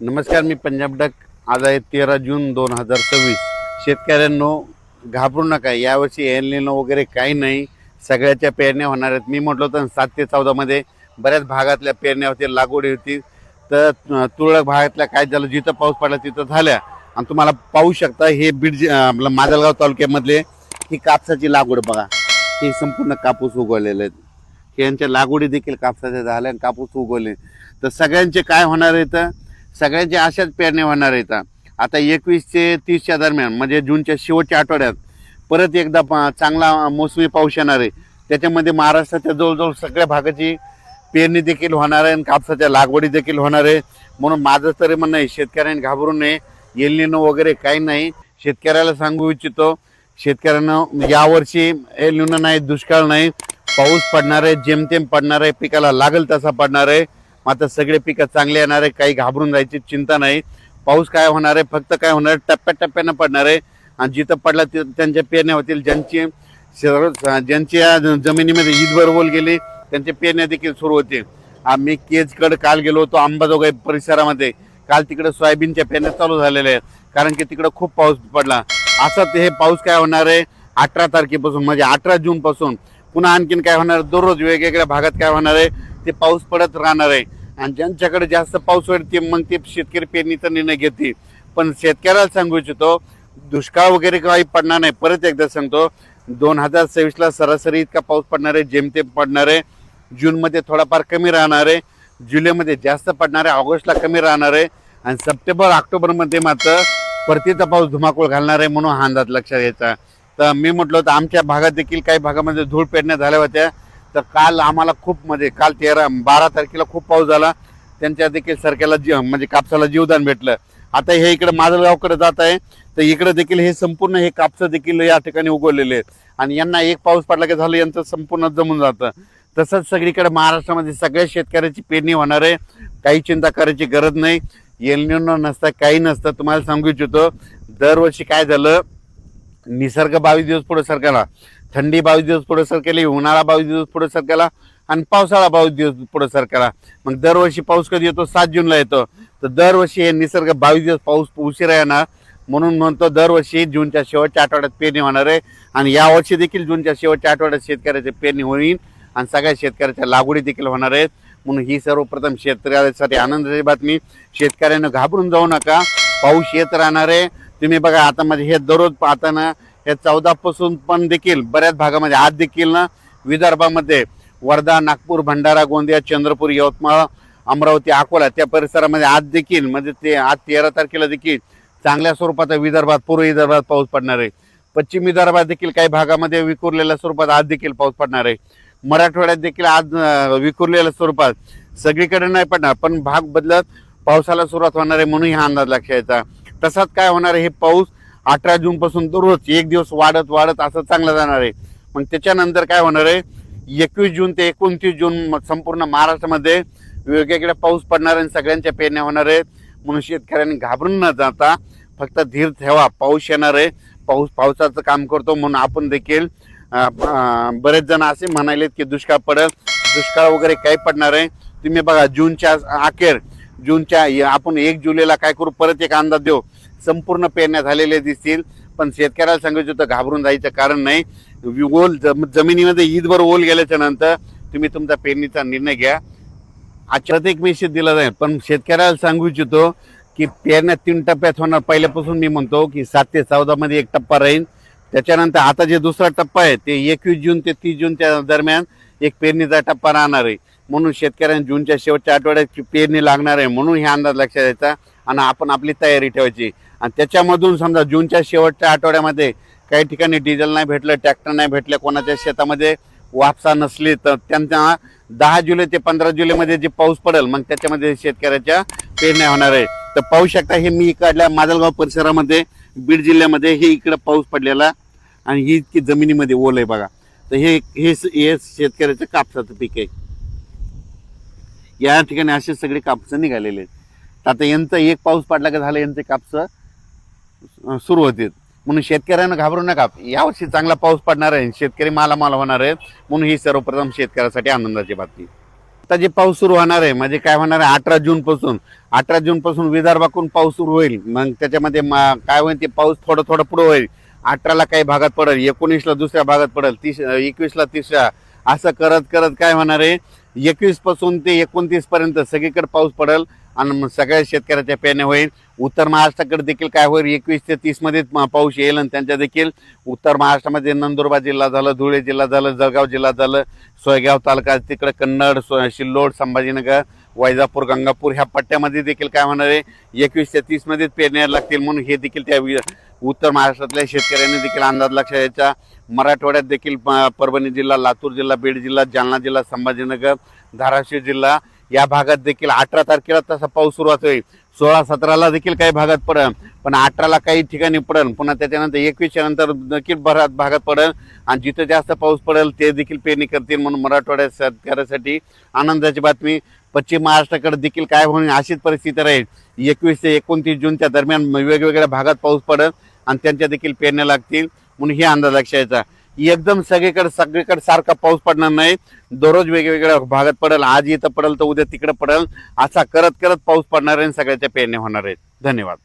नमस्कार, मी पंजाब डक. आज आहे 13 जून 2026. शेतकऱ्यांनो, घाबरू नका. यावर्षी एल निनो वगैरे काही नाही. सगळ्याच्या पेरण्या होणार आहेत. मी म्हटलं होतं 7 ते 14 मध्ये बऱ्याच भागातल्या पेरण्या होतील, लागवडी होती. तर तुरळक भागातल्या काय झालं, जिथं पाऊस पडला तिथं झाल्या. आणि तुम्हाला पाहू शकता हे बीड आपलं माजलगाव तालुक्यामधले ही कापसाची लागवड बघा. हे संपूर्ण कापूस उगवलेले आहेत. यांच्या लागवडी देखील कापसाच्या झाल्या आणि कापूस उगवले. तर सगळ्यांचे काय होणार आहे, तर सगळ्यांचे अशाच पेरण्या होणार आहेत. आता 21 ते 30च्या दरम्यान म्हणजे जूनच्या शेवटच्या आठवड्यात परत एकदा चांगला मोसमी पाऊस येणार आहे. त्याच्यामध्ये महाराष्ट्राच्या जवळजवळ सगळ्या भागाची पेरणी देखील होणार आहे आणि कापसाच्या लागवडी देखील होणार आहे. म्हणून माझं तरी म्हणणं आहे, शेतकऱ्यांनी घाबरू नये. एल निनो वगैरे काही नाही. शेतकऱ्याला सांगू इच्छितो, शेतकऱ्यांना यावर्षी एल निनो नाही, दुष्काळ नाही, पाऊस पडणार आहे, जेमतेम पडणार आहे, पिकाला लागेल तसा पडणार आहे. मात्र सगळे पिकं चांगले येणार आहे. काही घाबरून जायची चिंता नाही. पाऊस काय होणार आहे, फक्त काय होणार आहे, टप्प्याटप्प्यानं पडणार आहे. आणि जिथं पडला त्यांच्या पेरण्या होतील. ज्यांच्या जमिनीमध्ये ईदभर ओल गेली त्यांच्या पेरण्या देखील सुरू होतील. आम्ही केजकडे काल गेलो होतो, अंबाजोगाई परिसरामध्ये. काल तिकडे सोयाबीनच्या पेरण्या चालू झालेल्या आहेत, कारण की तिकडे खूप पाऊस पडला. असं हे पाऊस काय होणार आहे, 18 तारखेपासून म्हणजे 18 जून पासून पुन्हा आणखीन काय होणार, दररोज वेगवेगळ्या भागात काय होणार आहे, ते पाऊस पडत राहणार आहे. आणि ज्यांच्याकडे जास्त पाऊस होईल ते मग ते शेतकरी पेरणीचा निर्णय घेतील. पण शेतकऱ्याला सांगू इच्छितो, दुष्काळ वगैरे काही पडणार नाही. परत एकदा सांगतो, 2026ला सरासरी इतका पाऊस पडणार आहे, जेमतेम पडणार आहे. जूनमध्ये थोडाफार कमी राहणार आहे, जुलैमध्ये जास्त पडणार आहे, ऑगस्टला कमी राहणार आहे आणि सप्टेंबर ऑक्टोबरमध्ये मात्र परतीचा पाऊस धुमाकूळ घालणार आहे. म्हणून हा अंदाज लक्षात घ्यायचा. तर मी म्हटलं होतं, आमच्या भागात देखील काही भागामध्ये धूळ पेरण्या झाल्या होत्या. तर काल आम्हाला खूप म्हणजे काल 12 तारखेला खूप पाऊस झाला. त्यांच्या देखील सरक्याला म्हणजे कापसाला जीवदान भेटलं. आता हे इकडे माजलगावकडे जात आहे, तर इकडे देखील हे संपूर्ण हे कापस देखील या ठिकाणी उगवलेले आहेत. आणि यांना एक पाऊस पडला की झालं, यांचं संपूर्ण जमून जातं. तसंच सगळीकडे महाराष्ट्रामध्ये सगळ्या शेतकऱ्याची पेरणी होणार आहे. काही चिंता करायची गरज नाही. एल निनो नसतं, काही नसतं. तुम्हाला सांगू इच्छितो, दरवर्षी काय झालं, निसर्ग 22 दिवस पुढे सरकला, थंडी 22 दिवस पुढे सरकेली, उन्हाळा 22 दिवस पुढे सरकेला आणि पावसाळा 22 दिवस पुढे सरकेला. मग दरवर्षी पाऊस कधी येतो, 7 जूनला येतो. तर दरवर्षी हे निसर्ग 22 दिवस पाऊस उशिरा येणार. म्हणून म्हणतो दरवर्षी जूनच्या शेवटच्या आठवड्यात पेरणी होणार आहे. आणि यावर्षी देखील जूनच्या शेवटच्या आठवड्यात शेतकऱ्याची पेरणी होईल आणि सगळ्या शेतकऱ्याच्या लागवडी देखील होणार आहेत. म्हणून ही सर्वप्रथम शेतकऱ्यासाठी आनंदाची बातमी. शेतकऱ्यांना घाबरून जाऊ नका, पाऊस येत राहणार आहे. तुम्ही बघा, आता म्हणजे हे दररोज पाहताना हे 14 पासून पण देखील बऱ्याच भागामध्ये आज देखील ना विदर्भामध्ये वर्धा, नागपूर, भंडारा, गोंदिया, चंद्रपूर, यवतमाळ, अमरावती, अकोला त्या परिसरामध्ये आज देखील म्हणजे ते आज 13 तारखेला देखील चांगल्या स्वरूपात विदर्भात, पूर्व विदर्भात पाऊस पडणार आहे. पश्चिम विदर्भात देखील काही भागामध्ये विखुरलेल्या स्वरूपात आज देखील पाऊस पडणार आहे. मराठवाड्यात देखील आज विखुरलेल्या स्वरूपात सगळीकडे नाही पडणार, पण भाग बदलत पावसाला सुरुवात होणार आहे. म्हणून हा अंदाज लक्षात यायचा. तसाच काय होणार आहे, हे पाऊस 18 जून पासून दररोज एक दिवस वाढत वाढत असं चांगलं जाणार आहे. मग त्याच्यानंतर काय होणार आहे, 21 जून ते 29 जून संपूर्ण महाराष्ट्रामध्ये वेगवेगळ्या पाऊस पडणार आहे, सगळ्यांच्या पेरण्या होणार आहेत. म्हणून शेतकऱ्यांनी घाबरून न जाता फक्त धीर ठेवा. पाऊस येणार आहे, पावसाचं काम करतो. म्हणून आपण देखील बरेच जण असे म्हणालेत की दुष्काळ पडेल, दुष्काळ वगैरे काही पडणार आहे. तुम्ही बघा, जूनच्या अखेर आपण 1 जुलैला काय करू, परत एक अंदाज देऊ. संपूर्ण पेरण्या झालेले दिसतील. पण शेतकऱ्याला सांगायचं होतं, घाबरून जायचं कारण नाही. ओल जमिनीमध्ये ईदभर ओल गेल्याच्या नंतर तुम्ही तुमचा पेरणीचा निर्णय घ्या. आजच्यात एक मेसेज दिला जाईल, पण शेतकऱ्याला सांगू इच्छितो की पेरण्या 3 टप्प्यात होणार. पहिल्यापासून मी म्हणतो की 7 ते 14 मध्ये एक टप्पा राहील. त्याच्यानंतर आता जे दुसरा टप्पा आहे ते 21 जून ते 30 जूनच्या दरम्यान एक पेरणीचा टप्पा राहणार आहे. म्हणून शेतकऱ्यांनी जूनच्या शेवटच्या आठवड्यात पेरणी लागणार आहे. म्हणून हे अंदाज लक्षात द्यायचा आणि आपण आपली तयारी ठेवायची. आणि त्याच्यामधून समजा जूनच्या शेवटच्या आठवड्यामध्ये काही ठिकाणी डिझेल नाही भेटलं, ट्रॅक्टर नाही भेटले, कोणाच्या शेतामध्ये वापसा नसली, तर त्यांना 10 जुलै ते 15 जुलैमध्ये जे पाऊस पडेल मग त्याच्यामध्ये शेतकऱ्याच्या पेरण्या होणार आहे. तर पाहू शकता, हे मी इकडल्या माजलगाव परिसरामध्ये बीड जिल्ह्यामध्ये हे इकडं पाऊस पडलेला आणि ही इतकी जमिनीमध्ये ओल आहे बघा. तर हे शेतकऱ्याचं कापसाचं पीक आहे. या ठिकाणी असे सगळे कापसं निघालेले आहेत. आता यांचा एक पाऊस पडला का झालं, यांचे कापसं सुरू होते. म्हणून शेतकऱ्यांना घाबरू नका, यावर्षी चांगला पाऊस पडणार आहे, शेतकरी मालामाल होणार आहे. म्हणून ही सर्वप्रथम शेतकऱ्यासाठी आनंदाची बातमी. आता जे पाऊस सुरू होणार आहे म्हणजे काय होणार आहे 18 जून पासून विदर्भाकडून पाऊस सुरू होईल. मग त्याच्यामध्ये काय होईल ते पाऊस थोडं थोडं पुढे होईल. 18ला काही भागात पडेल, 19ला दुसऱ्या भागात पडेल, 21ला तिसऱ्या, असं करत करत काय होणार आहे 21 पासून ते 29 पर्यंत सगळीकडे पाऊस पडेल आणि मग सगळ्या शेतकऱ्याच्या पेरण्या होईल. उत्तर महाराष्ट्राकडे देखील काय होईल 21 ते 30 मध्ये पाऊस येईल आणि त्यांच्या देखील उत्तर महाराष्ट्रामध्ये नंदुरबार जिल्हा झालं, धुळे जिल्हा झालं, जळगाव जिल्हा झालं, सोयगाव तालुका, तिकडे कन्नड, सिल्लोड, संभाजीनगर, वैजापूर, गंगापूर ह्या पट्ट्यामध्ये देखील काय होणार आहे 21 ते 30 मध्ये पेरण्या लागतील. म्हणून हे देखील त्या उत्तर महाराष्ट्रातल्या शेतकऱ्यांनी देखील अंदाज लक्षात घ्यायचा. मराठवाड्यात देखील परभणी जिल्हा, लातूर जिल्हा, बीड जिल्हा, जालना जिल्हा, संभाजीनगर, धाराशिव जिल्हा या भागात देखील 18 तारखेला तसा पाऊस सुरुवात होईल. 16-17ला देखील काही भागात पडेल, पण 18ला काही ठिकाणी पडेल. पुन्हा त्याच्यानंतर 21च्या नंतर देखील बऱ्याच भागात पडेल आणि जिथे जास्त पाऊस पडेल ते देखील पेरणी करतील. म्हणून मराठवाड्यात शेतकऱ्यासाठी आनंदाची बातमी. पश्चिम महाराष्ट्राकडे देखील काय होईल अशीच परिस्थिती राहील. 21 ते 29 जूनच्या दरम्यान वेगवेगळ्या भागात पाऊस पडेल आणि त्यांच्या देखील पेरण्या लागतील. म्हणून हे अंदाज लक्षात एकदम सगळीकडे सारखा पाऊस पडणार नाही. दररोज वेगवेगळ्या भागात पडेल. आज इथं पडेल तर उद्या तिकडे पडेल. असा करत करत पाऊस पडणार आहे आणि सगळ्याच्या पेरण्या होणार आहेत. धन्यवाद.